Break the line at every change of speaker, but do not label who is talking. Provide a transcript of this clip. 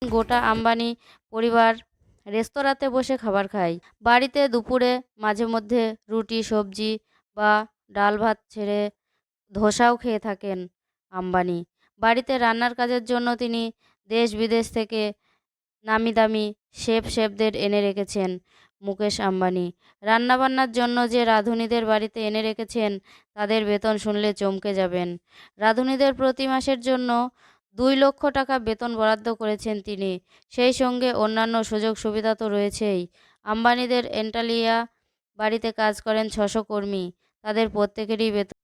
গোটা আম্বানি পরিবার রেস্তোরাঁতে বসে খাবার খায়। বাড়িতে দুপুরে মাঝে মধ্যে রুটি সবজি বা ডাল ভাত ছেড়ে ধোসাও খেয়ে থাকেন আম্বানি। বাড়িতে রান্নার কাজের জন্য তিনি দেশ বিদেশ থেকে নামি-দামি শেফদের এনে রেখেছেন মুকেশ আম্বানি। রান্নাবান্নার জন্য যে রাঁধুনিদের বাড়িতে এনে রেখেছেন তাদের বেতন শুনলে চমকে যাবেন। রাঁধুনিদের প্রতি মাসের জন্য 2 লক্ষ টাকা বেতন বরাদ্দ করেছেন তিনি। সেই সঙ্গে অন্যান্য সুযোগ সুবিধা তো রয়েছেই। আম্বানিদের এন্টালিয়া বাড়িতে কাজ করেন 600 কর্মী। তাদের প্রত্যেকেরই বেতন